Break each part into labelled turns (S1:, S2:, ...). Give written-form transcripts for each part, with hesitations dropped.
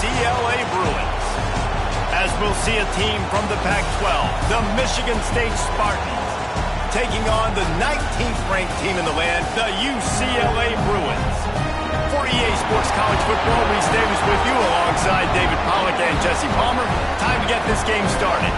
S1: UCLA Bruins. As we'll see a team from the Pac-12, the Michigan State Spartans, taking on the 19th ranked team in the land, the UCLA Bruins. For EA Sports College Football, Reese Davis with you alongside David Pollack and Jesse Palmer. Time to get this game started.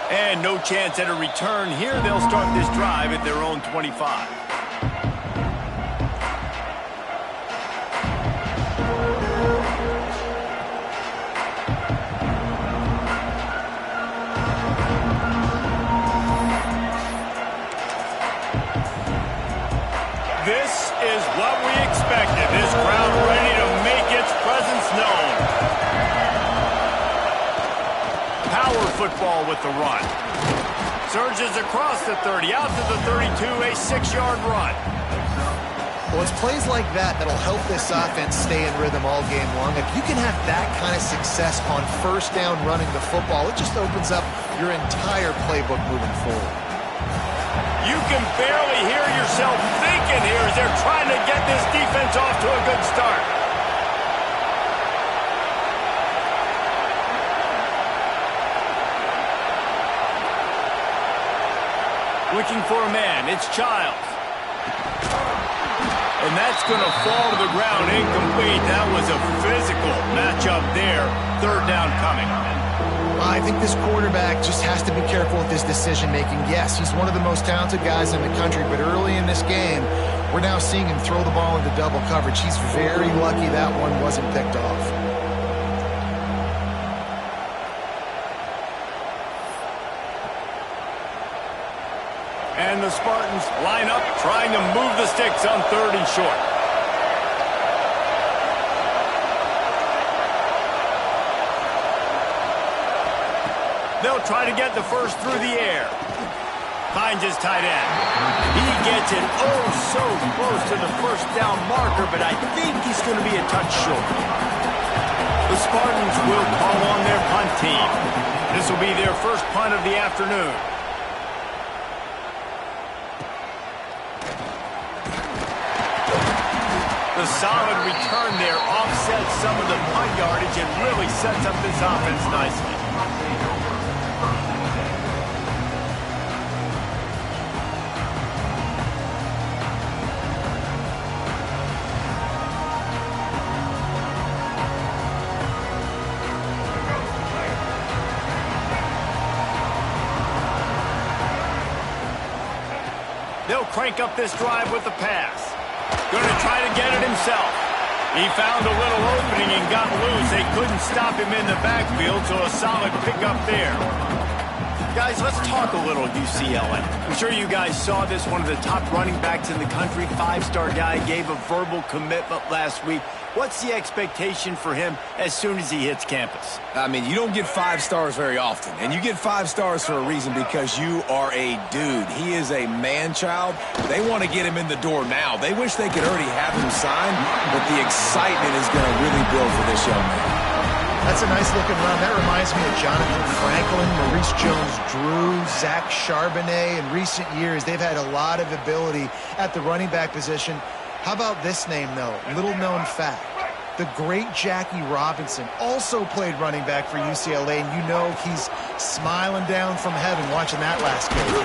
S1: And no chance at a return here. They'll start this drive at their own 25. This is what we expected. This crowd ready to make its presence known. Power football with the run. Surges across the 30, out to the 32, a 6-yard run.
S2: Well, it's plays like that that'll help this offense stay in rhythm all game long. If you can have that kind of success on first down running the football, it just opens up your entire playbook moving forward.
S1: You can barely hear yourself thinking here as they're trying to get this defense off to a good start. Looking for a man, it's Childs. And that's going to fall to the ground incomplete. That was a physical matchup there. Third down coming.
S2: I think this quarterback just has to be careful with his decision-making. Yes, he's one of the most talented guys in the country, but early in this game, we're now seeing him throw the ball into double coverage. He's very lucky that one wasn't picked off.
S1: And the Spartans line up, trying to move the sticks on 3rd and short. They'll try to get the first through the air. Finds his tight end. He gets it oh so close to the first down marker, but I think he's going to be a touch short. The Spartans will call on their punt team. This will be their first punt of the afternoon. The solid return there offsets some of the punt yardage and really sets up this offense nicely. They'll crank up this drive with the pass. Going to try to get it himself. He found a little opening and got loose. They couldn't stop him in the backfield, so a solid pickup there. Guys, let's talk a little UCLA. I'm sure you guys saw this. One of the top running backs in the country, 5-star guy, gave a verbal commitment last week. What's the expectation for him as soon as he hits campus?
S3: I mean, you don't get 5 stars very often, and you get 5 stars for a reason, because you are a dude. He is a man-child. They want to get him in the door now. They wish they could already have him signed, but the excitement is going to really build for this young man.
S2: That's a nice-looking run. That reminds me of Jonathan Franklin, Maurice Jones-Drew, Zach Charbonnet. In recent years, they've had a lot of ability at the running back position. How about this name, though? Little-known fact. The great Jackie Robinson also played running back for UCLA, and you know he's smiling down from heaven watching that last game.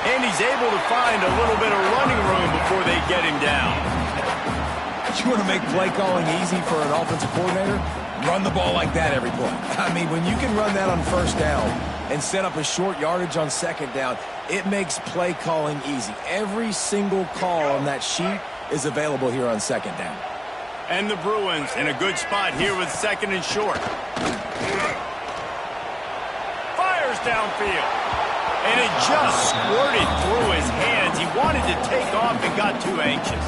S1: And he's able to find a little bit of running room before they get him down.
S3: You want to make play calling easy for an offensive coordinator? Run the ball like that every play. I mean, when you can run that on first down and set up a short yardage on second down, it makes play calling easy. Every single call on that sheet is available here on second down.
S1: And the Bruins in a good spot here with 2nd and short. fires downfield. And it just squirted through his hands. He wanted to take off and got too anxious.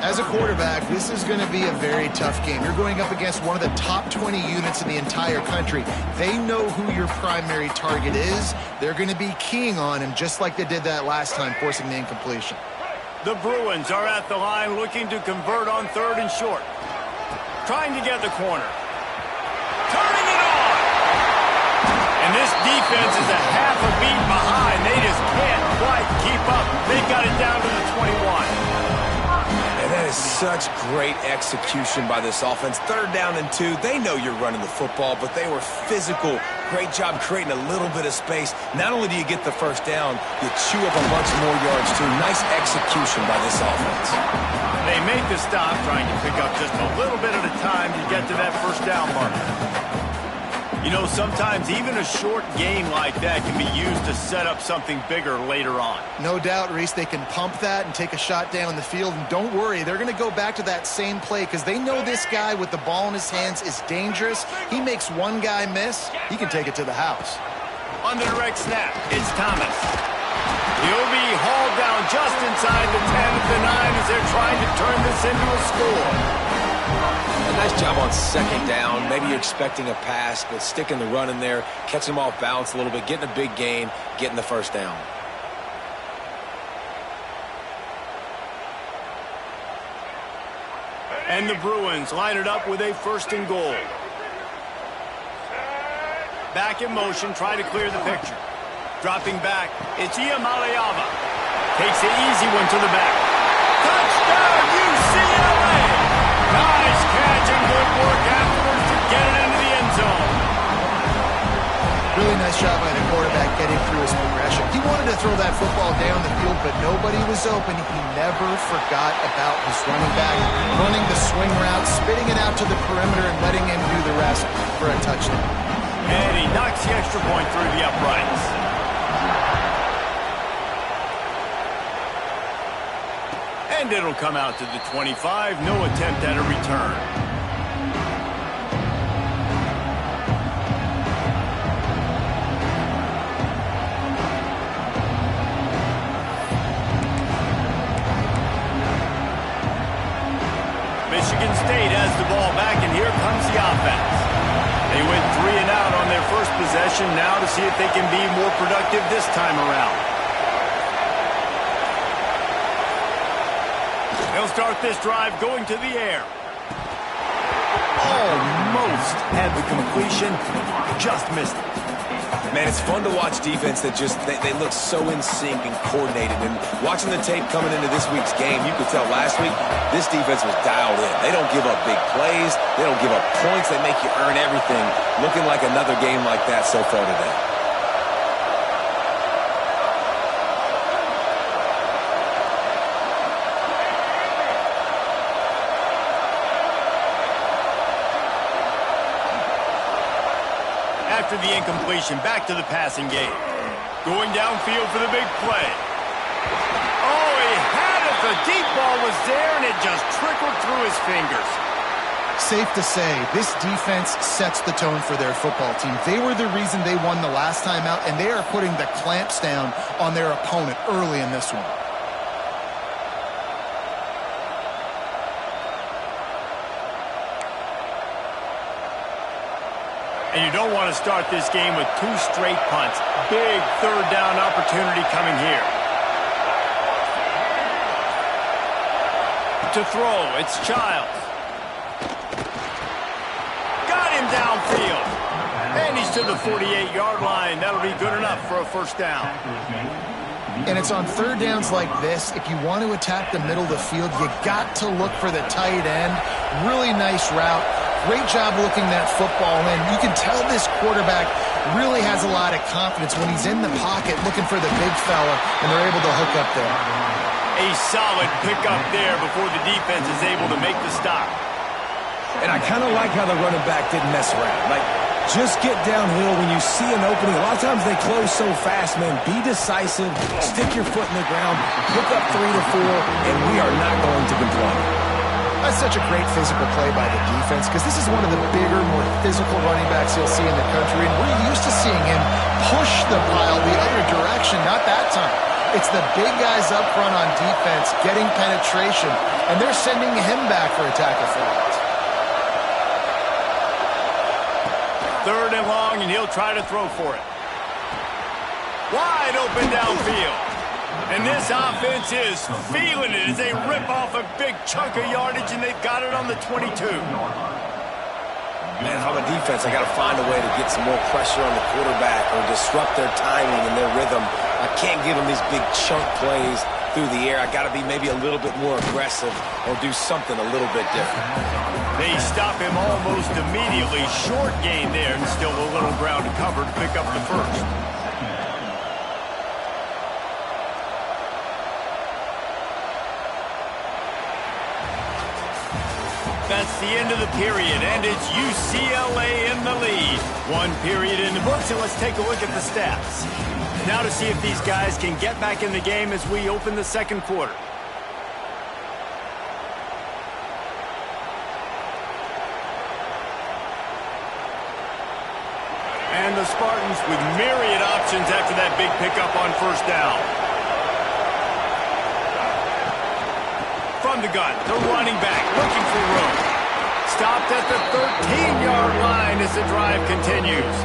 S2: As a quarterback, this is going to be a very tough game. You're going up against one of the top 20 units in the entire country. They know who your primary target is. They're going to be keying on him just like they did that last time, forcing the incompletion.
S1: The Bruins are at the line looking to convert on 3rd and short. Trying to get the corner. Turning it on! And this defense is a half a beat behind. They just can't quite keep up. They've got it down to the 21.
S3: That is such great execution by this offense. 3rd down and 2. They know you're running the football, but they were physical. Great job creating a little bit of space. Not only do you get the 1st down, you chew up a bunch more yards, too. Nice execution by this offense.
S1: They make the stop, trying to pick up just a little bit at a time to get to that 1st down marker. You know, sometimes even a short game like that can be used to set up something bigger later on.
S2: No doubt, Reese, they can pump that and take a shot down the field. And don't worry, they're going to go back to that same play because they know this guy with the ball in his hands is dangerous. He makes one guy miss, he can take it to the house.
S1: On the direct snap, it's Thomas. He'll be hauled down just inside the 10 at the 9 as they're trying to turn this into a score.
S3: A nice job on 2nd down. Maybe you're expecting a pass, but sticking the run in there, catching them off balance a little bit, getting a big gain, getting the 1st down.
S1: And the Bruins line it up with a 1st and goal. Back in motion, try to clear the picture. Dropping back, it's Iamaleava. Takes the easy one to the back. Touchdown, UCLA! Nice catch and good work afterwards to get it into the end zone.
S2: Really nice job by the quarterback getting through his progression. He wanted to throw that football down the field, but nobody was open. He never forgot about his running back, running the swing route, spitting it out to the perimeter, and letting him do the rest for a touchdown.
S1: And he knocks the extra point through the uprights. And it'll come out to the 25. No attempt at a return. Michigan State has the ball back, and here comes the offense. They went 3 and out on their first possession. Now to see if they can be more productive this time around. They'll start this drive going to the air. Almost had the completion, just missed it.
S3: Man, it's fun to watch defense that just, they look so in sync and coordinated. And watching the tape coming into this week's game, you could tell last week, this defense was dialed in. They don't give up big plays. They don't give up points. They make you earn everything. Looking like another game like that so far today.
S1: After the incompletion, back to the passing game. Going downfield for the big play. Oh, he had it. The deep ball was there, and it just trickled through his fingers.
S2: Safe to say, this defense sets the tone for their football team. They were the reason they won the last time out, and they are putting the clamps down on their opponent early in this one.
S1: And you don't want to start this game with 2 straight punts. Big 3rd down opportunity coming here. To throw, it's Childs. Got him downfield. And he's to the 48-yard line. That'll be good enough for a 1st down.
S2: And it's on 3rd downs like this, if you want to attack the middle of the field, you got to look for the tight end. Really nice route. Great job looking that football in. You can tell this quarterback really has a lot of confidence when he's in the pocket looking for the big fella, and they're able to hook up there.
S1: A solid pickup there before the defense is able to make the stop.
S3: And I kind of like how the running back didn't mess around. Like, just get downhill when you see an opening. A lot of times they close so fast, man. Be decisive, stick your foot in the ground, pick up 3 to 4, and we are not going to complain.
S2: That's such a great physical play by the defense because this is one of the bigger, more physical running backs you'll see in the country, and we're used to seeing him push the pile the other direction. Not that time. It's the big guys up front on defense getting penetration, and they're sending him back for a tackle for loss.
S1: 3rd and long, and he'll try to throw for it. Wide open downfield. And this offense is feeling it as they rip off a big chunk of yardage, and they've got it on the 22.
S3: Man, if I'm a defense, I got to find a way to get some more pressure on the quarterback or disrupt their timing and their rhythm. I can't give them these big chunk plays through the air. I got to be maybe a little bit more aggressive or do something a little bit different.
S1: They stop him almost immediately. Short gain there, and still a little ground to cover to pick up the first. That's the end of the period, and it's UCLA in the lead. 1 period in the books, and let's take a look at the stats. Now to see if these guys can get back in the game as we open the second quarter. And the Spartans with myriad options after that big pickup on first down. From the gun, the running back looking for room. Stopped at the 13-yard line as the drive continues.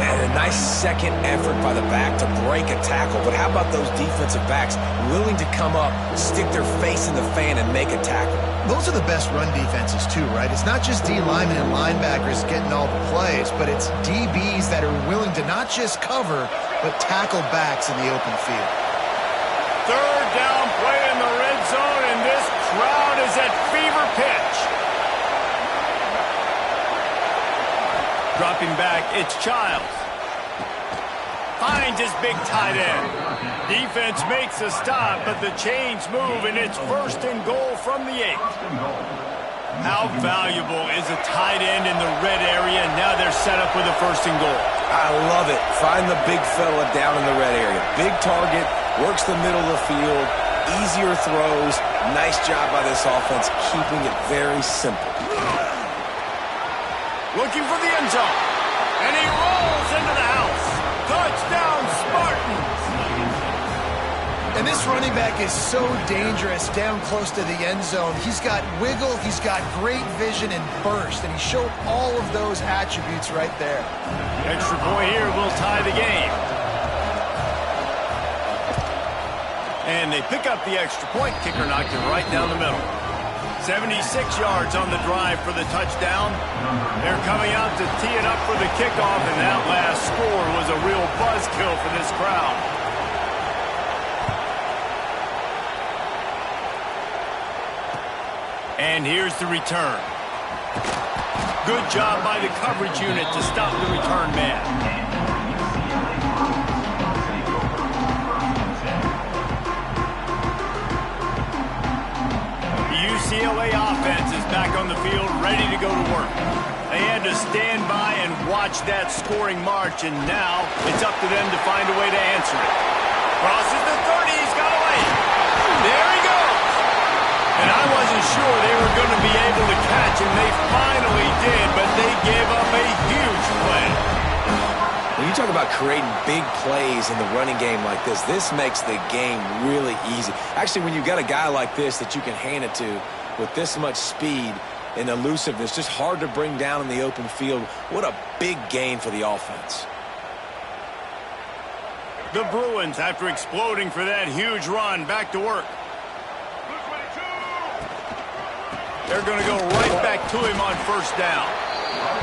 S3: And a nice second effort by the back to break a tackle. But how about those defensive backs willing to come up, stick their face in the fan, and make a tackle?
S2: Those are the best run defenses too, right? It's not just D linemen and linebackers getting all the plays, but it's DBs that are willing to not just cover, but tackle backs in the open field.
S1: 3rd down play in the red zone, and this crowd is at fever pitch. Dropping back, it's Childs. Finds his big tight end. Defense makes a stop, but the chains move, and it's 1st and goal from the 8. How valuable is a tight end in the red area? Now they're set up with a 1st and goal.
S3: I love it. Find the big fella down in the red area. Big target, works the middle of the field, easier throws. Nice job by this offense, keeping it very simple.
S1: Looking for the end zone. And he rolls into the house. Touchdown, Spartans.
S2: And this running back is so dangerous down close to the end zone. He's got wiggle, he's got great vision and burst, and he showed all of those attributes right there.
S1: Extra point here will tie the game. And they pick up the extra point. Kicker knocked it right down the middle. 76 yards on the drive for the touchdown. They're coming out to tee it up for the kickoff, and that last score was a real buzzkill for this crowd. And here's the return. Good job by the coverage unit to stop the return man. UCLA offense is back on the field, ready to go to work. They had to stand by and watch that scoring march, and now it's up to them to find a way to answer it. Crosses the 30, he's got away. There he goes. And I wasn't sure they were going to be able to catch, and they finally did, but they gave up a huge play.
S3: When you talk about creating big plays in the running game like this makes the game really easy. Actually, when you've got a guy like this that you can hand it to with this much speed and elusiveness, just hard to bring down in the open field, what a big gain for the offense.
S1: The Bruins, after exploding for that huge run, back to work. They're going to go right back to him on first down.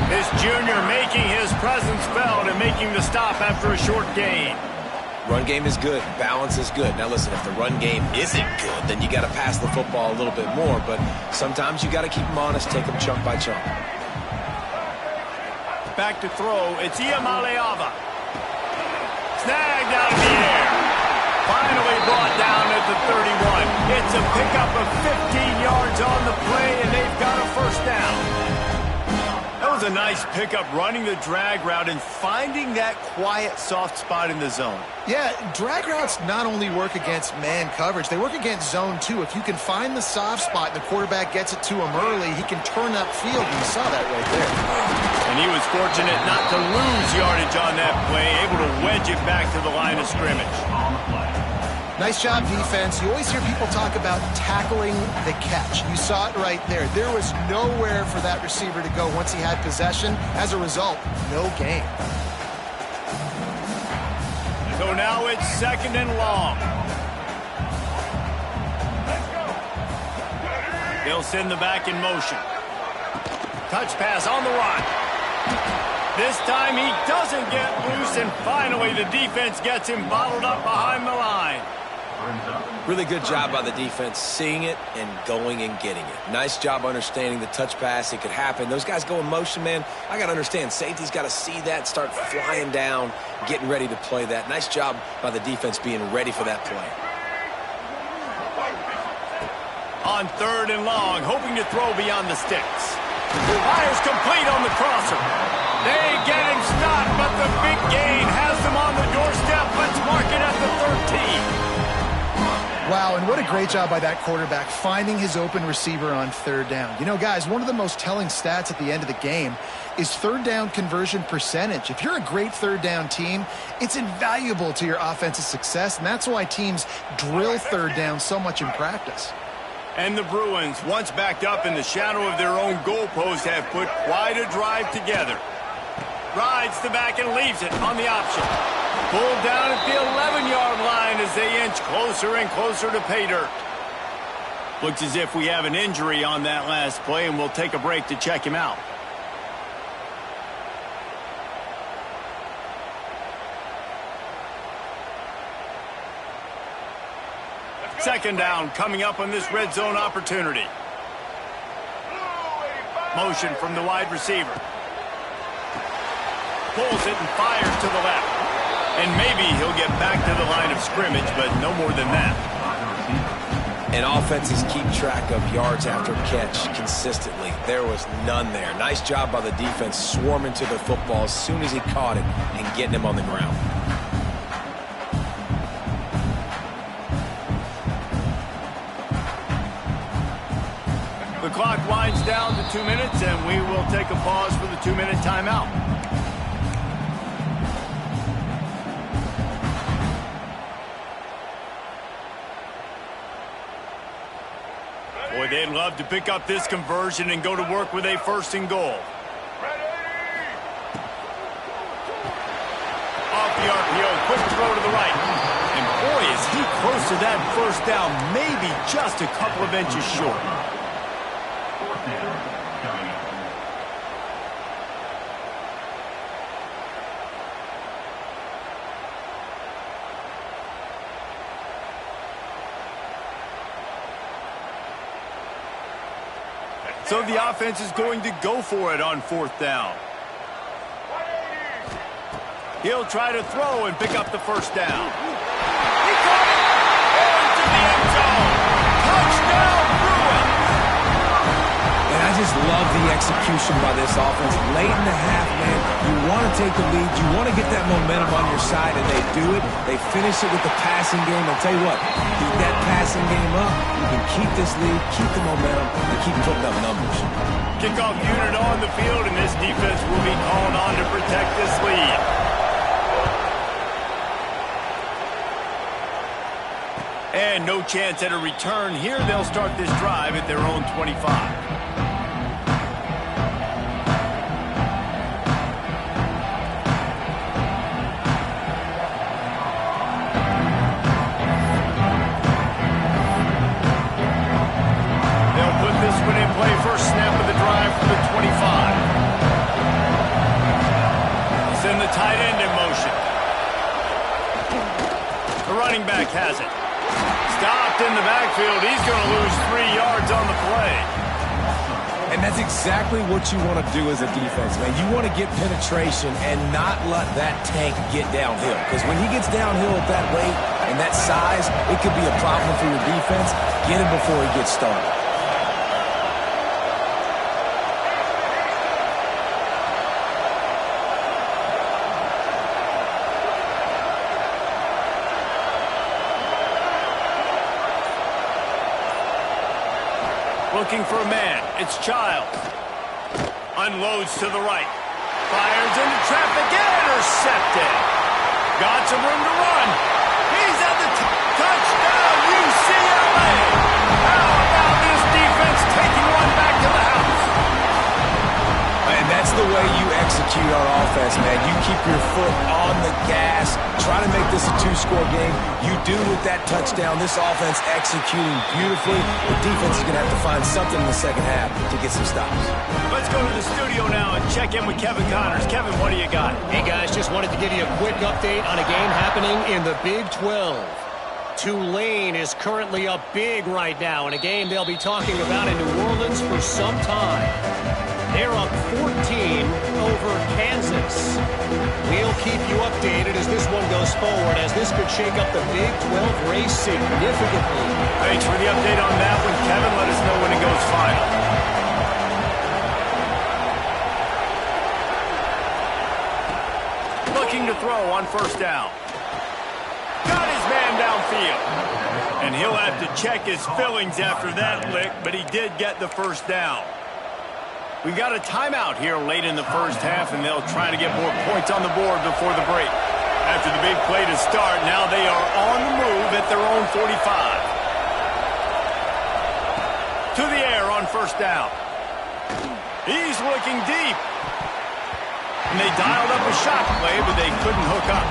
S1: This junior making his presence felt and making the stop after a short gain.
S3: Run game is good. Balance is good. Now listen, if the run game isn't good, then you got to pass the football a little bit more. But sometimes you got to keep them honest, take them chunk by chunk.
S1: Back to throw. It's Iamaleava. Snagged out of the air. Finally brought down at the 31. It's a pickup of 15 yards on the play, and they've got a first down. That was was a nice pickup, running the drag route and finding that quiet, soft spot in the zone.
S2: Yeah, drag routes not only work against man coverage, they work against zone too. If you can find the soft spot and the quarterback gets it to him early, he can turn upfield, and you saw that right there.
S1: And he was fortunate not to lose yardage on that play, able to wedge it back to the line of scrimmage.
S2: Nice job, defense. You always hear people talk about tackling the catch. You saw it right there. There was nowhere for that receiver to go once he had possession. As a result, no gain.
S1: So now it's 2nd and long. They'll send the back in motion. Touch pass on the run. This time he doesn't get loose, and finally the defense gets him bottled up behind the line.
S3: Really good job by the defense, seeing it and going and getting it. Nice job understanding the touch pass. It could happen. Those guys go in motion, man. I got to understand, safety's got to see that, start flying down, getting ready to play that. Nice job by the defense being ready for that play.
S1: On 3rd and long, hoping to throw beyond the sticks. Fires complete on the crosser. They get him stopped, but the big gain has them on the doorstep. Let's mark it at the 13.
S2: Wow, and what a great job by that quarterback, finding his open receiver on 3rd down. You know, guys, one of the most telling stats at the end of the game is 3rd down conversion percentage. If you're a great 3rd down team, it's invaluable to your offensive success, and that's why teams drill 3rd down so much in practice.
S1: And the Bruins, once backed up in the shadow of their own goalpost, have put quite a drive together. Rides the back and leaves it on the option. Pulled down at the 11-yard line as they inch closer and closer to pay dirt. Looks as if we have an injury on that last play, and we'll take a break to check him out. Second down coming up on this red zone opportunity. Motion from the wide receiver. Pulls it and fires to the left. And maybe he'll get back to the line of scrimmage, but no more than that.
S3: And offenses keep track of yards after catch consistently. There was none there. Nice job by the defense swarming to the football as soon as he caught it and getting him on the ground.
S1: The clock winds down to 2 minutes, and we will take a pause for the 2-minute timeout. Boy, they'd love to pick up this conversion and go to work with a 1st and goal. Off the RPO, quick throw to the right. And boy, is he close to that 1st down, maybe just a couple of inches short. So the offense is going to go for it on 4th down. He'll try to throw and pick up the 1st down. He caught it into the end zone. Touchdown, Bruins!
S3: And I just love the execution by this offense. Late in the half, man, you want to take the lead. You want to get that momentum on your side, and they do it. They finish it with the passing game. I'll tell you what, keep that passing game up. You can keep this lead, keep the momentum, and keep putting up numbers.
S1: Kickoff unit on the field, and this defense will be called on to protect this lead. And no chance at a return here. They'll start this drive at their own 25. First snap of the drive for the 25. Send the tight end in motion. The running back has it. Stopped in the backfield. He's going to lose 3 yards on the play.
S3: And that's exactly what you want to do as a defense, man. You want to get penetration and not let that tank get downhill. Because when he gets downhill at that rate and that size, it could be a problem for your defense. Get him before he gets started.
S1: Looking for a man. It's Childs. Unloads to the right. Fires into traffic. Intercepted. Got some room to run. He's at the touchdown, UCLA. How about this defense taking one back to the house?
S3: And that's the way you execute on offense, man. You keep your foot on the gas, try to make this a two-score game. You do with that touchdown. This offense executing beautifully. The defense is going to have to find something in the second half to get some stops.
S1: Let's go to the studio now and check in with Kevin Connors. Kevin, what do you got?
S4: Hey, guys, just wanted to give you a quick update on a game happening in the Big 12. Tulane is currently up big right now in a game they'll be talking about in New Orleans for some time. They're up 14 over Kansas. We'll keep you updated as this one goes forward, as this could shake up the Big 12 race significantly.
S1: Thanks for the update on that one, Kevin. Let us know when it goes final. Looking to throw on first down. Got his man downfield. And he'll have to check his fillings after that lick, but he did get the first down. We got a timeout here late in the first half, and they'll try to get more points on the board before the break. After the big play to start, now they are on the move at their own 45. To the air on first down. He's looking deep. And they dialed up a shot play, but they couldn't hook up.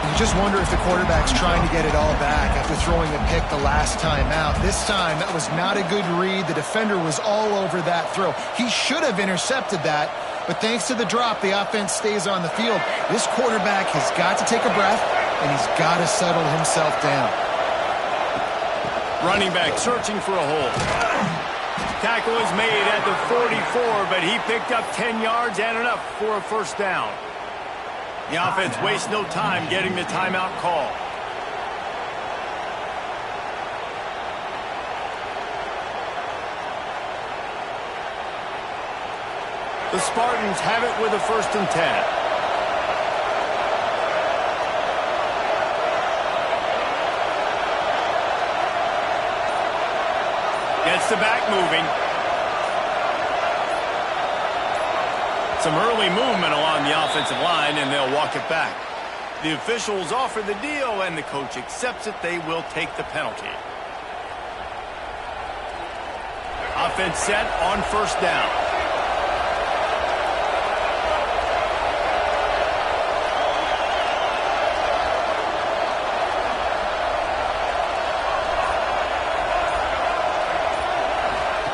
S2: You just wonder if the quarterback's trying to get it all back after throwing a pick the last time out. This time, that was not a good read. The defender was all over that throw. He should have intercepted that, but thanks to the drop, the offense stays on the field. This quarterback has got to take a breath, and he's got to settle himself down.
S1: Running back searching for a hole. Tackle is made at the 44, but he picked up 10 yards and enough for a first down. The offense wastes no time getting the timeout call. The Spartans have it with a 1st and 10. Gets the back moving. Some early movement along the offensive line, and they'll walk it back. The officials offer the deal, and the coach accepts it. They will take the penalty. Offense set on first down.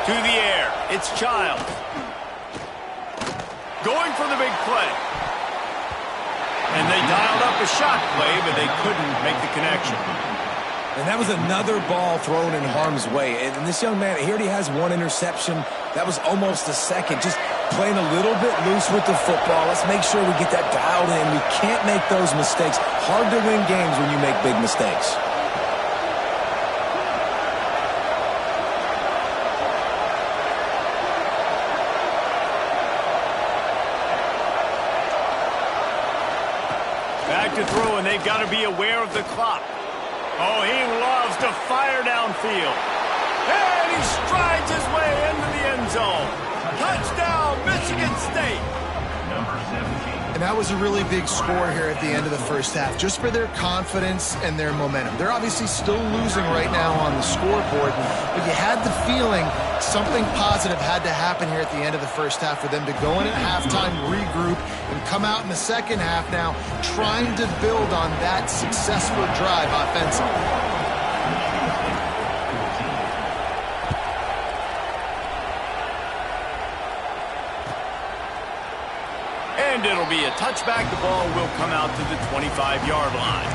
S1: To the air, it's Childs. Going for the big play. And they dialed up a shot play, but they couldn't make the connection.
S3: And that was another ball thrown in harm's way. And this young man, he already has one interception. That was almost a second. Just playing a little bit loose with the football. Let's make sure we get that dialed in. We can't make those mistakes. Hard to win games when you make big mistakes.
S1: Back to throw, and they've got to be aware of the clock. Oh, he loves to fire downfield. And he strides his way into the end zone. Touchdown, Michigan State. Number 17.
S2: And that was a really big score here at the end of the first half, just for their confidence and their momentum. They're obviously still losing right now on the scoreboard, but you had the feeling something positive had to happen here at the end of the first half for them to go in at halftime, regroup, and come out in the second half now trying to build on that successful drive offensively.
S1: And it'll be a touchback. The ball will come out to the 25-yard line.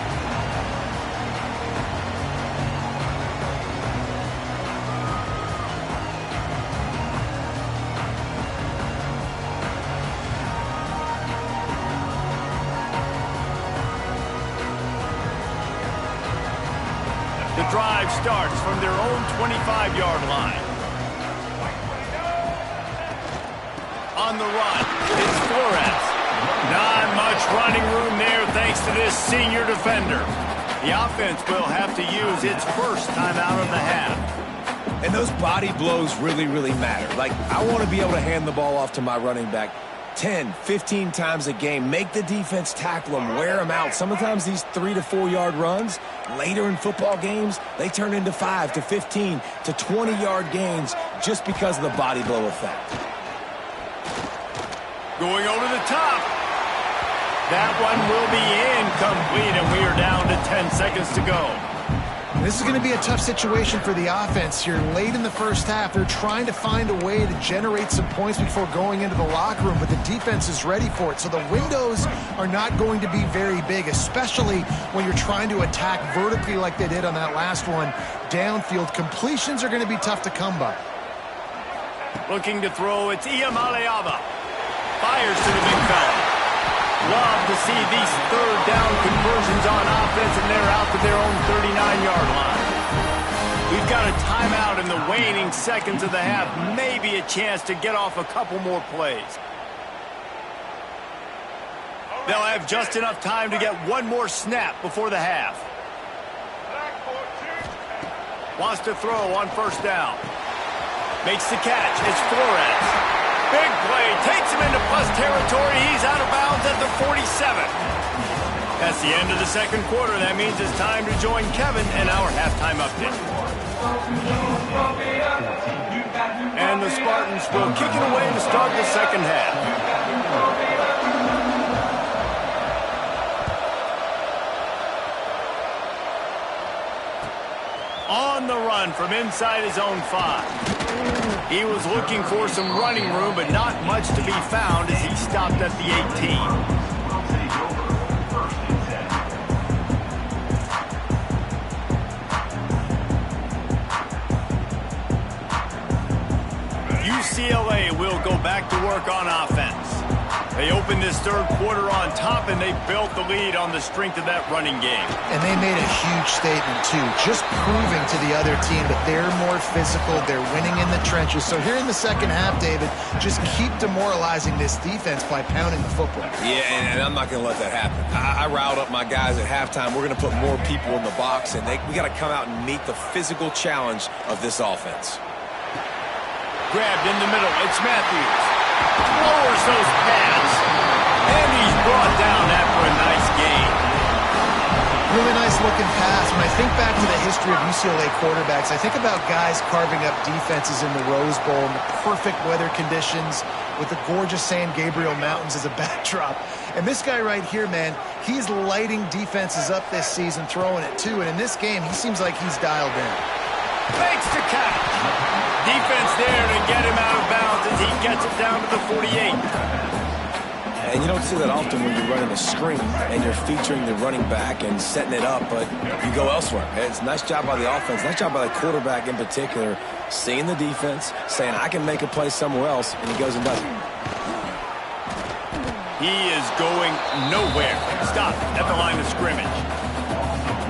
S1: The drive starts from their own 25-yard line. On the run, it's Flores. Not much running room there thanks to this senior defender. The offense will have to use its first timeout of the half.
S3: And those body blows really, really matter. Like, I want to be able to hand the ball off to my running back 10, 15 times a game. Make the defense tackle them, wear them out. Sometimes these 3 to 4 yard runs, later in football games, they turn into 5 to 15 to 20 yard gains just because of the body blow effect.
S1: Going over the top. That one will be incomplete, and we are down to 10 seconds to go.
S2: This is going to be a tough situation for the offense here. Late in the first half, they're trying to find a way to generate some points before going into the locker room, but the defense is ready for it. So the windows are not going to be very big, especially when you're trying to attack vertically like they did on that last one. Downfield completions are going to be tough to come by.
S1: Looking to throw, it's Iamaleava. Fires to the big fella. Love to see these third down conversions on offense, and they're out to their own 39-yard line. We've got a timeout in the waning seconds of the half. Maybe a chance to get off a couple more plays. They'll have just enough time to get one more snap before the half. Wants to throw on first down. Makes the catch. It's Flores. Big play, takes him into plus territory. He's out of bounds at the 47. That's the end of the second quarter. That means it's time to join Kevin in our halftime update. And the Spartans will kick it away to start the second half. On the run from inside his own 5. He was looking for some running room, but not much to be found as he stopped at the 18. UCLA will go back to work on offense. They opened this third quarter on top, and they built the lead on the strength of that running game.
S2: And they made a huge statement, too, just proving to the other team that they're more physical, they're winning in the trenches. So here in the second half, David, just keep demoralizing this defense by pounding the football.
S3: Yeah, and I'm not going to let that happen. I riled up my guys at halftime. We're going to put more people in the box, and we got to come out and meet the physical challenge of this offense.
S1: Grabbed in the middle. It's Matthews. Lowers those pads. And he's brought down after a nice gain.
S2: Really nice looking pass. When I think back to the history of UCLA quarterbacks, I think about guys carving up defenses in the Rose Bowl in the perfect weather conditions with the gorgeous San Gabriel Mountains as a backdrop. And this guy right here, man, he's lighting defenses up this season, throwing it too. And in this game, he seems like he's dialed in.
S1: Fakes the catch. Defense there to get him out of bounds as he gets it down to the 48.
S3: And you don't see that often when you're running a screen and you're featuring the running back and setting it up, but you go elsewhere. It's a nice job by the offense, nice job by the quarterback in particular, seeing the defense, saying, I can make a play somewhere else, and he goes and does it.
S1: He is going nowhere. Stop at the line of scrimmage.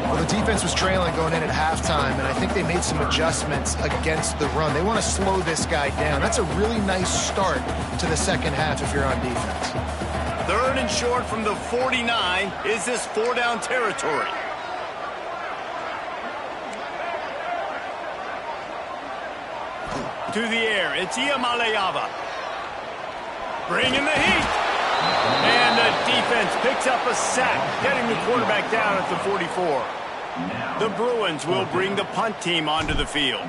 S2: Well, the defense was trailing going in at halftime, and I think they made some adjustments against the run. They want to slow this guy down. That's a really nice start to the second half if you're on defense.
S1: Third and short from the 49. Is this 4-down territory? To the air, it's Iamaleava. Bringing the heat. And the defense picks up a sack, getting the quarterback down at the 44. The Bruins will bring the punt team onto the field.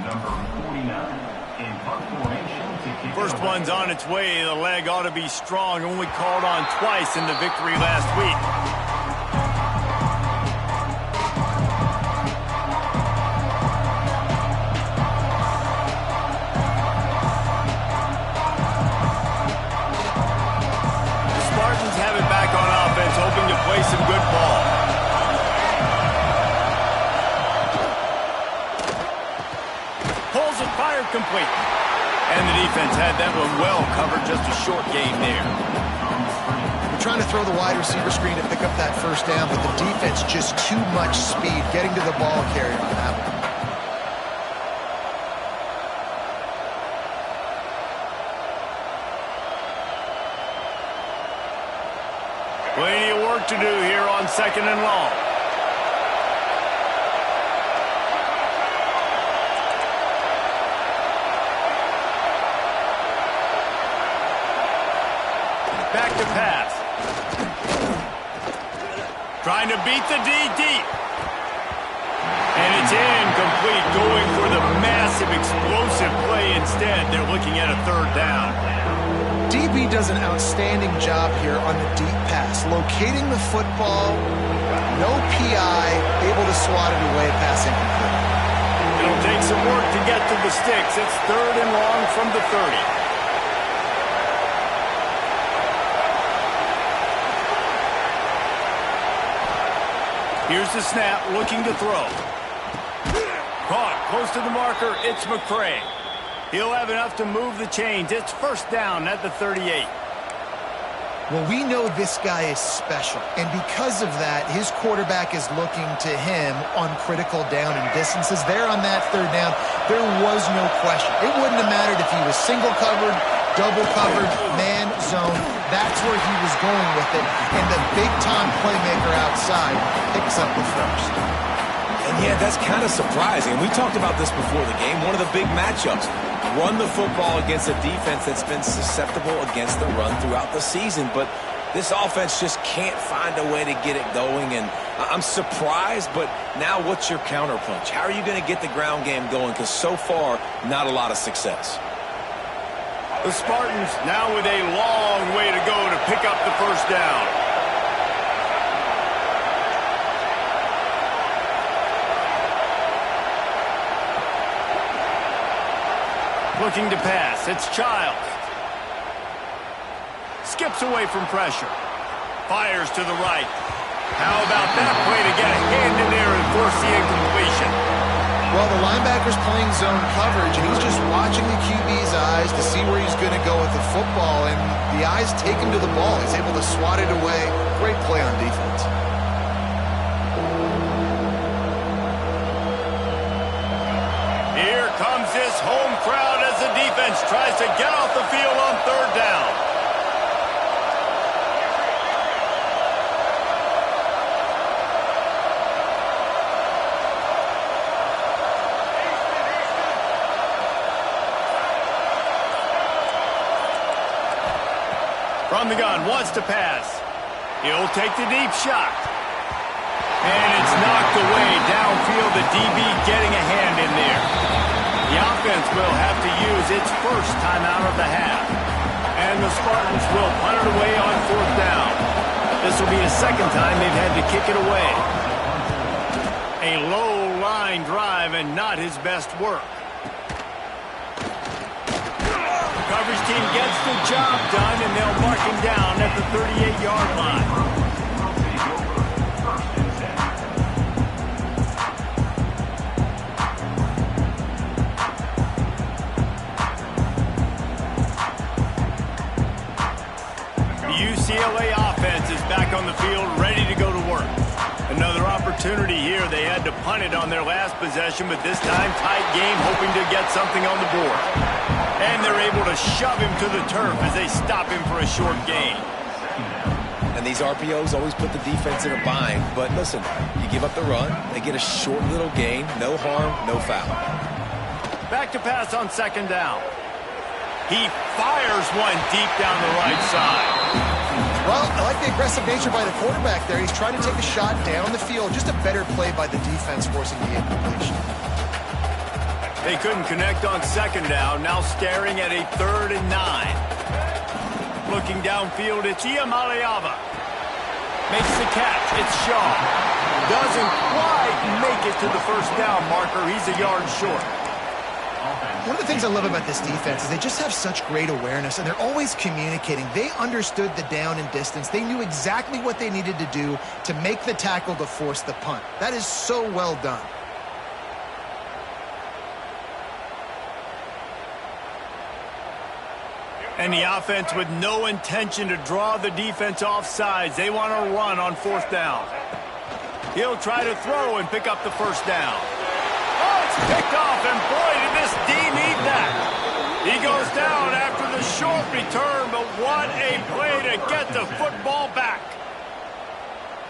S1: First one's on its way. The leg ought to be strong. Only called on twice in the victory last week. Hoping to play some good ball. Pulls it, fired complete. And the defense had that one well covered, just a short game there.
S2: We're trying to throw the wide receiver screen to pick up that first down, but the defense just too much speed getting to the ball carrier on that one.
S1: Plenty of work to do here on second and long. Trying to beat the D deep. And it's incomplete, going for the massive explosive play instead. They're looking at a third down.
S2: DB does an outstanding job here on the deep pass, locating the football, no PI, able to swat it away, pass incomplete.
S1: It'll take some work to get to the sticks. It's 3rd and long from the 30. Here's the snap, looking to throw. Caught close to the marker. It's McCray. He'll have enough to move the chains. It's 1st down at the 38.
S2: Well, we know this guy is special, and because of that, his quarterback is looking to him on critical down and distances. There on that 3rd down, there was no question. It wouldn't have mattered if he was single covered, double covered, man, zone. That's where he was going with it, and the big-time playmaker outside picks up the first.
S3: And yeah, that's kind of surprising. We talked about this before the game. One of the big matchups. Run the football against a defense that's been susceptible against the run throughout the season. But this offense just can't find a way to get it going. And I'm surprised, but now what's your counterpunch? How are you going to get the ground game going? Because so far, not a lot of success.
S1: The Spartans now with a long way to go to pick up the 1st down. Looking to pass. It's Childs. Skips away from pressure. Fires to the right. How about that play to get a hand in there and force the incompletion?
S2: Well, the linebacker's playing zone coverage, and he's just watching the QB's eyes to see where he's going to go with the football, and the eyes take him to the ball. He's able to swat it away. Great play on defense.
S1: Here comes this home crowd as the defense tries to get off the field on 3rd down. From the gun, wants to pass. He'll take the deep shot. And it's knocked away downfield, the DB getting a hand in there. The offense will have to use its 1st timeout of the half. And the Spartans will punt it away on 4th down. This will be the 2nd time they've had to kick it away. A low line drive and not his best work. Coverage team gets the job done, and they'll mark him down at the 38-yard line. The UCLA offense is back on the field, ready to go to work. Another opportunity here. They had to punt it on their last possession, but this time tight game, hoping to get something on the board. And they're able to shove him to the turf as they stop him for a short gain.
S3: And these RPOs always put the defense in a bind. But listen, you give up the run, they get a short little gain, no harm, no foul.
S1: Back to pass on 2nd down. He fires one deep down the right side.
S2: Well, I like the aggressive nature by the quarterback there. He's trying to take a shot down the field. Just a better play by the defense forcing the incompletion.
S1: They couldn't connect on 2nd down. Now staring at a 3rd and 9. Looking downfield, it's Iamaleava. Makes the catch. It's Shaw. Doesn't quite make it to the 1st down marker. He's a yard short.
S2: One of the things I love about this defense is they just have such great awareness, and they're always communicating. They understood the down and distance. They knew exactly what they needed to do to make the tackle to force the punt. That is so well done.
S1: And the offense with no intention to draw the defense off sides. They want to run on 4th down. He'll try to throw and pick up the 1st down. Oh, it's picked off, and boy, did this D need that. He goes down after the short return, but what a play to get the football back.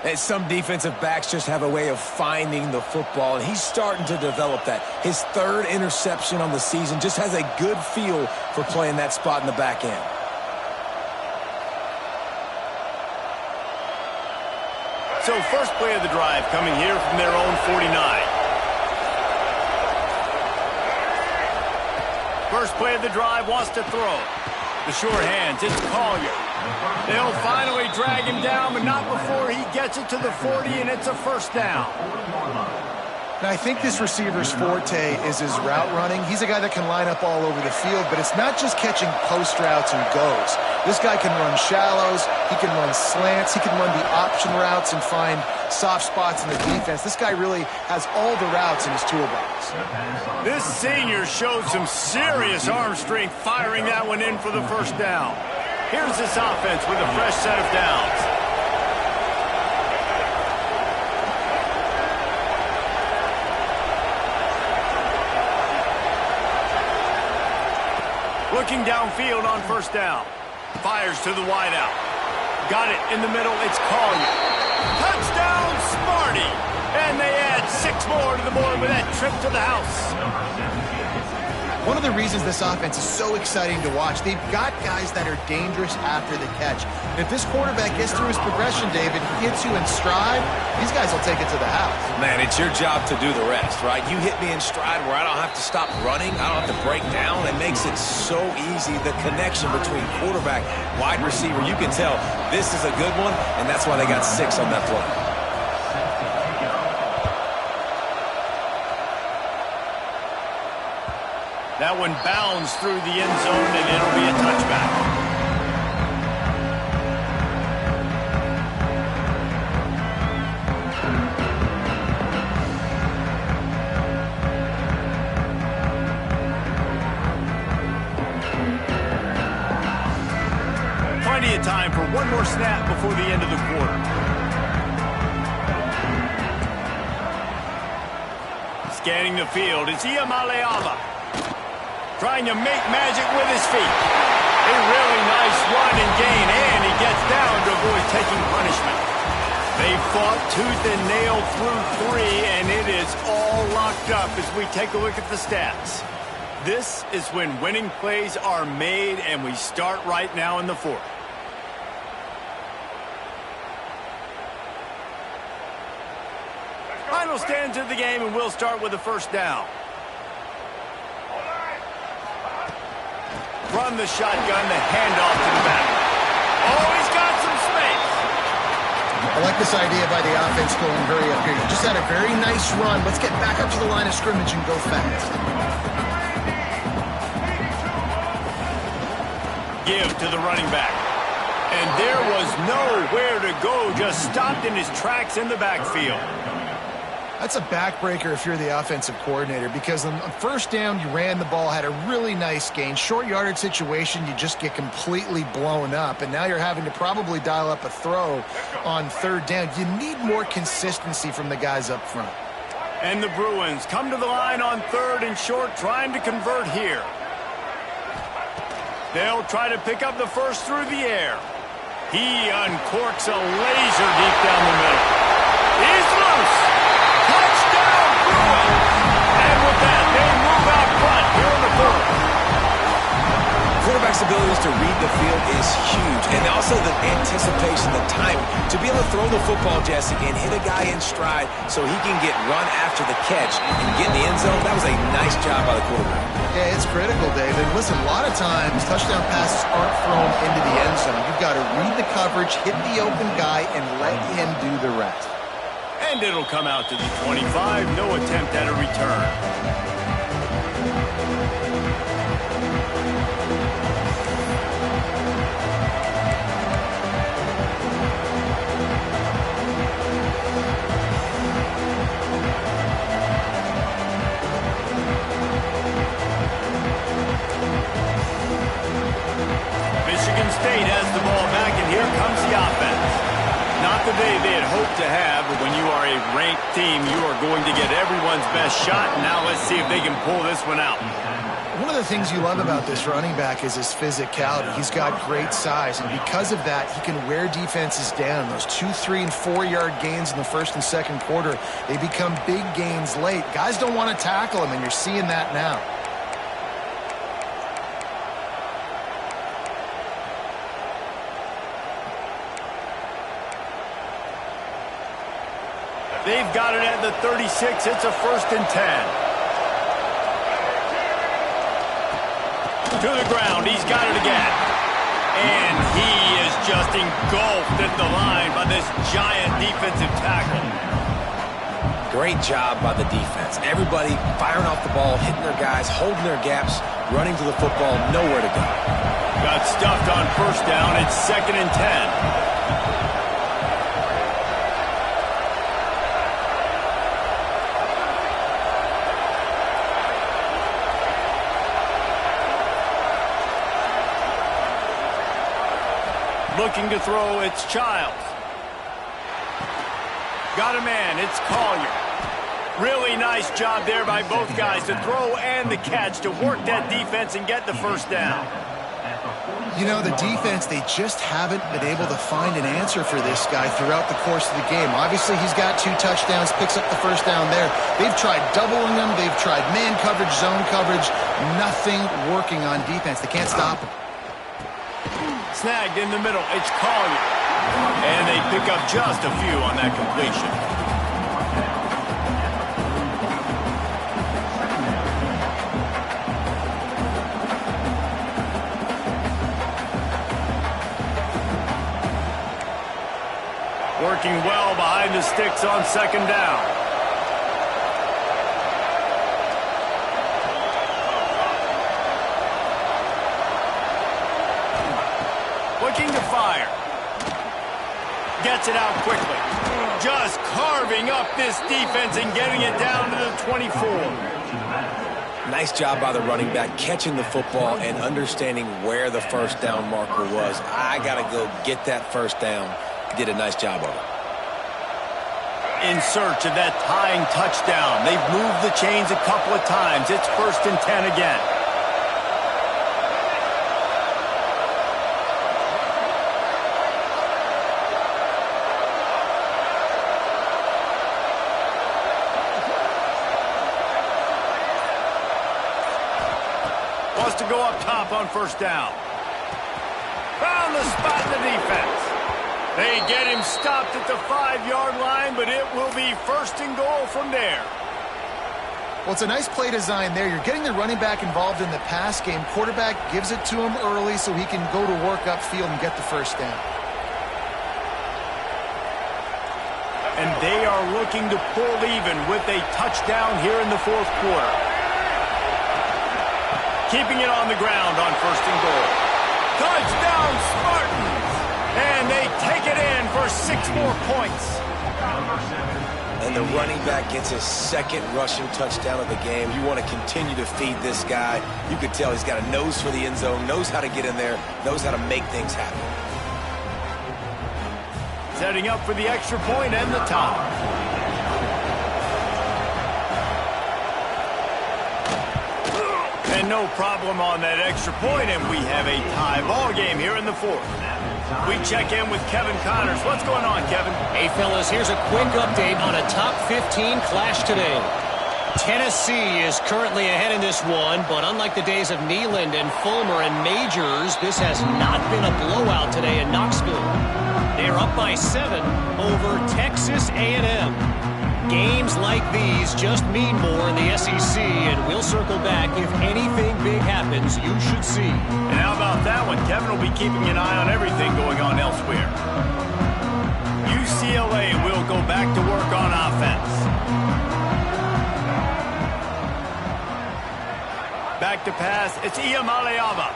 S3: And some defensive backs just have a way of finding the football, and he's starting to develop that. His 3rd interception on the season, just has a good feel for playing that spot in the back end.
S1: So first play of the drive coming here from their own 49. First play of the drive wants to throw. The short hands, it's Collier. They'll finally drag him down, but not before he gets it to the 40, and it's a first down.
S2: Now, I think this receiver's forte is his route running. He's a guy that can line up all over the field, but it's not just catching post routes and goes. This guy can run shallows, he can run slants, he can run the option routes and find soft spots in the defense. This guy really has all the routes in his toolbox.
S1: This senior showed some serious arm strength firing that one in for the first down. Here's this offense with a fresh set of downs. Looking downfield on first down. Fires to the wideout. Got it in the middle. It's Collier. Touchdown, Smarty. And they add 6 more to the board with that trip to the house.
S2: One of the reasons this offense is so exciting to watch, they've got guys that are dangerous after the catch. And if this quarterback gets through his progression, David, hits you in stride, these guys will take it to the house.
S3: Man, it's your job to do the rest, right? You hit me in stride where I don't have to stop running. I don't have to break down. It makes it so easy, the connection between quarterback, wide receiver. You can tell this is a good one, and that's why they got 6 on that play.
S1: That one bounds through the end zone, and it'll be a touchback. Plenty of time for one more snap before the end of the quarter. Scanning the field, it's Iamaleava. Trying to make magic with his feet. A really nice run and gain, and he gets down to avoid taking punishment. They fought tooth and nail through 3, and it is all locked up as we take a look at the stats. This is when winning plays are made, and we start right now in the 4th. Final stanza of the game, and we'll start with the first down. Run the shotgun, the handoff to the back. Oh, he's got some space.
S2: I like this idea by the offense going hurry up here. You just had a very nice run. Let's get back up to the line of scrimmage and go fast.
S1: Give to the running back. And there was nowhere to go, just stopped in his tracks in the backfield.
S2: That's a backbreaker if you're the offensive coordinator, because on first down, you ran the ball, had a really nice gain. Short yardage situation, you just get completely blown up, and now you're having to probably dial up a throw on third down. You need more consistency from the guys up front.
S1: And the Bruins come to the line on 3rd and short, trying to convert here. They'll try to pick up the first through the air. He uncorks a laser deep down the middle. He's loose. Touchdown, Bruins! And with that, they move out front here in the 4th.
S3: Quarterback's abilities to read the field is huge, and also the anticipation, the timing. To be able to throw the football, Jesse, and hit a guy in stride so he can get run after the catch and get in the end zone, that was a nice job by the quarterback.
S2: Yeah, it's critical, David. Listen, a lot of times, touchdown passes aren't thrown into the end zone. You've got to read the coverage, hit the open guy, and let him do the rest.
S1: And it'll come out to the 25. No attempt at a return. Michigan State has the ball back, and here comes the offense. Not the day they had hoped to have, but when you are a ranked team, you are going to get everyone's best shot. Now let's see if they can pull this one out.
S2: One of the things you love about this running back is his physicality. He's got great size, and because of that, he can wear defenses down. Those 2, 3, and 4-yard gains in the first and second quarter, they become big gains late. Guys don't want to tackle him, and you're seeing that now.
S1: They've got it at the 36. It's a 1st and 10. To the ground. He's got it again. And he is just engulfed at the line by this giant defensive tackle.
S3: Great job by the defense. Everybody firing off the ball, hitting their guys, holding their gaps, running to the football, nowhere to go.
S1: Got stuffed on 1st down. It's 2nd and 10. Looking to throw, it's Childs. Got a man, it's Collier. Really nice job there by both guys to throw and the catch to work that defense and get the 1st down.
S2: You know, the defense, they just haven't been able to find an answer for this guy throughout the course of the game. Obviously, he's got 2 touchdowns, picks up the 1st down there. They've tried doubling him. They've tried man coverage, zone coverage. Nothing working on defense. They can't stop him.
S1: Snagged in the middle, it's Collier. And they pick up just a few on that completion. Working well behind the sticks on 2nd down. Looking to fire. Gets it out quickly. Just carving up this defense and getting it down to the 24.
S3: Nice job by the running back, catching the football and understanding where the 1st down marker was. I got to go get that 1st down. He did a nice job of it.
S1: In search of that tying touchdown. They've moved the chains a couple of times. It's 1st and 10 again. Wants to go up top on 1st down. Found the spot in the defense. They get him stopped at the 5-yard line, but it will be 1st and goal from there.
S2: Well, it's a nice play design there. You're getting the running back involved in the pass game. Quarterback gives it to him early so he can go to work upfield and get the 1st down.
S1: And they are looking to pull even with a touchdown here in the 4th quarter. Keeping it on the ground on 1st and goal. Touchdown, Spartans! And they take it in for 6 more points.
S3: And the running back gets his 2nd rushing touchdown of the game. You want to continue to feed this guy. You could tell he's got a nose for the end zone, knows how to get in there, knows how to make things happen.
S1: Setting up for the extra point and the top. And no problem on that extra point, and we have a tie ball game here in the 4th. We check in with Kevin Connors. What's going on, Kevin?
S4: Hey, fellas, here's a quick update on a top 15 clash today. Tennessee is currently ahead in this one, but unlike the days of Neyland and Fulmer and Majors, this has not been a blowout today in Knoxville. They're up by 7 over Texas A&M. Games like these just mean more in the SEC, and we'll circle back if anything big happens you should see.
S1: And how about that one? Kevin will be keeping an eye on everything going on elsewhere. UCLA will go back to work on offense. Back to pass. It's Iamaleava.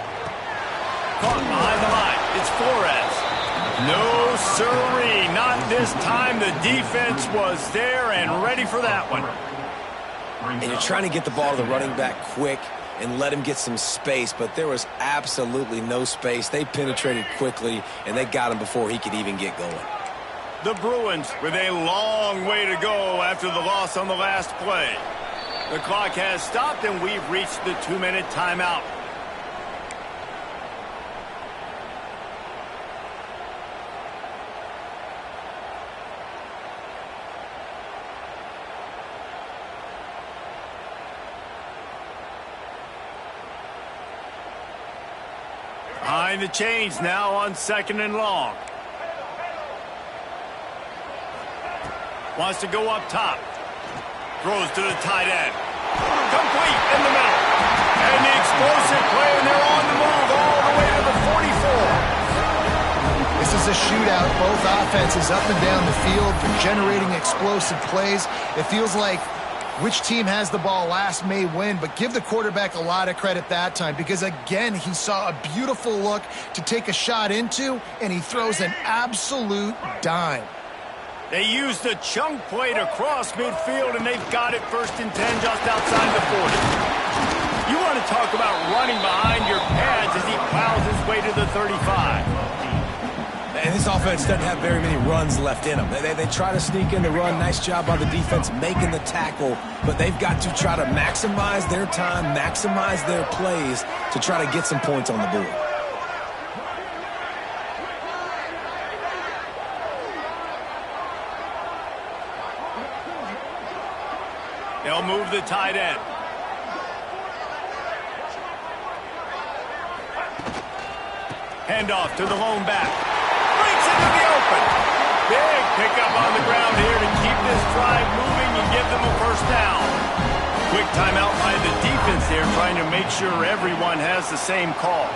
S1: Caught behind the line. It's Flores. No, sirree, not this time. The defense was there and ready for that one.
S3: And you're trying to get the ball to the running back quick and let him get some space, but there was absolutely no space. They penetrated quickly, and they got him before he could even get going.
S1: The Bruins with a long way to go after the loss on the last play. The clock has stopped, and we've reached the 2-minute timeout. Behind the chains now on 2nd and long. Wants to go up top. Throws to the tight end. Complete in the middle. And the explosive play, and they're on the move all the way to the 44.
S2: This is a shootout. Both offenses up and down the field. They're generating explosive plays. It feels like which team has the ball last may win, but give the quarterback a lot of credit that time because, again, he saw a beautiful look to take a shot into, and he throws an absolute dime.
S1: They used the chunk play to cross midfield, and they've got it 1st and 10 just outside the 40. You want to talk about running behind your pads as he plows his way to the 35.
S3: And this offense doesn't have very many runs left in them. They try to sneak in the run. Nice job by the defense making the tackle, but they've got to try to maximize their time, maximize their plays to try to get some points on the board.
S1: They'll move the tight end. Handoff to the lone back. Breaks into the open. Big pickup on the ground here to keep this drive moving and give them a 1st down. Quick timeout by the defense there, trying to make sure everyone has the same call.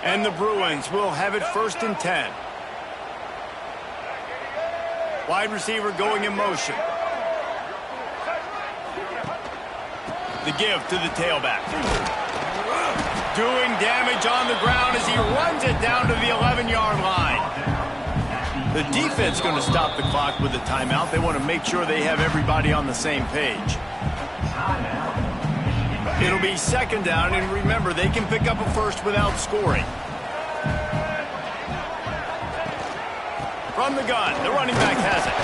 S1: And the Bruins will have it 1st and 10. Wide receiver going in motion. The give to the tailback. Doing damage on the ground as he runs it down to the 11-yard line. The defense going to stop the clock with a timeout. They want to make sure they have everybody on the same page. It'll be 2nd down, and remember, they can pick up a 1st without scoring. From the gun, the running back has it.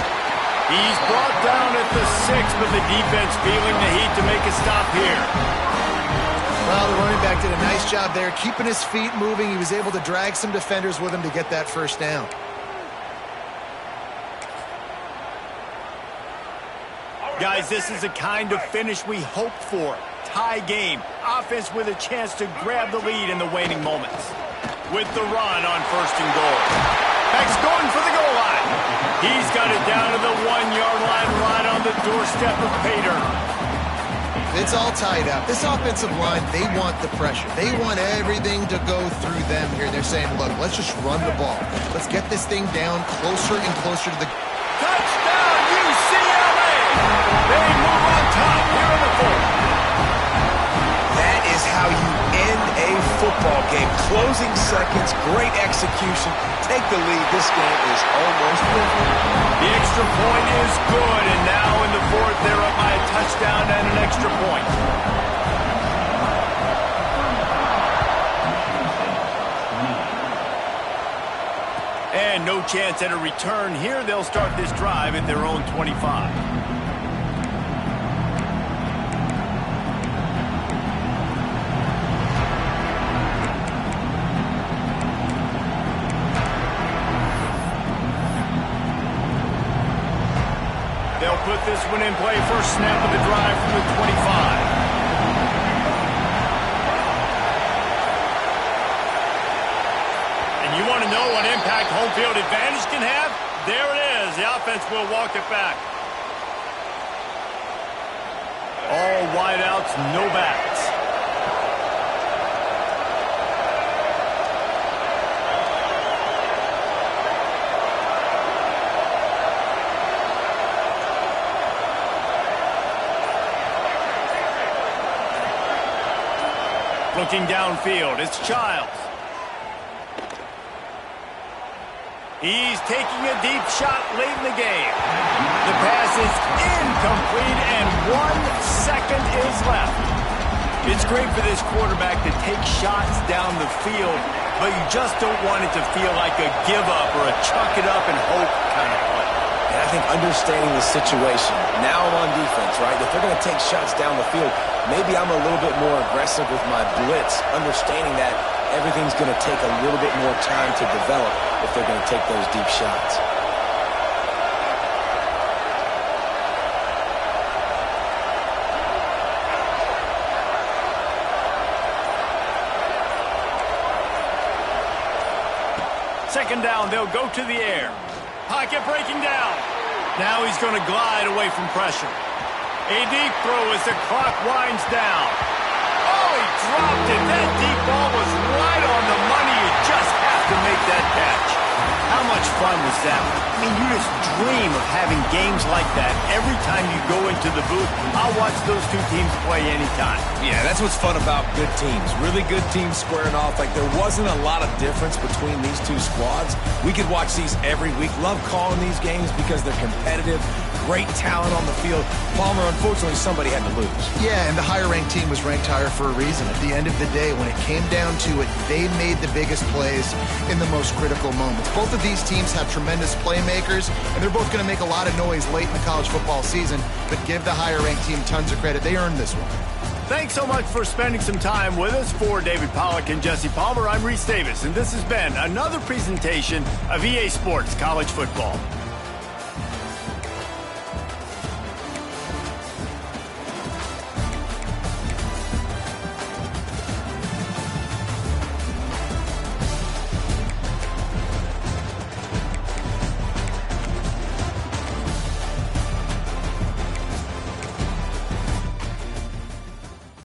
S1: He's brought down at the 6, but the defense feeling the heat to make a stop here.
S2: Well, the running back did a nice job there, keeping his feet moving. He was able to drag some defenders with him to get that 1st down.
S1: Guys, this is the kind of finish we hoped for. Tie game. Offense with a chance to grab the lead in the waning moments. With the run on 1st and goal. Back's going for the goal line. He's got it down to the 1-yard line right on the doorstep of Pater.
S2: It's all tied up. This offensive line, they want the pressure. They want everything to go through them here. They're saying, look, let's just run the ball. Let's get this thing down closer and closer to the...
S1: Touchdown, UCLA! They move on top here in the 4th.
S3: That is how you end a football game. Closing seconds, great execution. Take the lead. This game is almost over.
S1: The extra point is good, and now in the 4th, they're up by a touchdown and an extra point. And no chance at a return here. They'll start this drive at their own 25. They'll put this one in play. 1st snap of the drive from the 25. And you want to know what impact home field advantage can have? There it is. The offense will walk it back. All wideouts, no backs. Looking downfield, it's Childs. He's taking a deep shot late in the game. The pass is incomplete, and 1 second is left. It's great for this quarterback to take shots down the field, but you just don't want it to feel like a give-up or a chuck it up and hope kind of play.
S3: And I think understanding the situation, now I'm on defense, right? If they're going to take shots down the field, maybe I'm a little bit more aggressive with my blitz, understanding that everything's going to take a little bit more time to develop if they're going to take those deep shots.
S1: second down, they'll go to the air. Pocket breaking down. Now he's going to glide away from pressure. A deep throw as the clock winds down. Oh, he dropped it. That deep ball was right on the money. You just have to make that catch. How much fun was that? I mean, you just dream of having games like that every time you go into the booth. I'll watch those two teams play anytime.
S3: Yeah, that's what's fun about good teams. Really good teams squaring off. Like, there wasn't a lot of difference between these two squads. We could watch these every week. Love calling these games because they're competitive. Great talent on the field. Palmer, unfortunately, somebody had to lose.
S2: Yeah, and the higher-ranked team was ranked higher for a reason. At the end of the day, when it came down to it, they made the biggest plays in the most critical moments. Both of these teams have tremendous playmakers, and they're both going to make a lot of noise late in the college football season, but give the higher-ranked team tons of credit. They earned this one.
S1: Thanks so much for spending some time with us. For David Pollack and Jesse Palmer, I'm Reese Davis, and this has been another presentation of EA Sports College Football.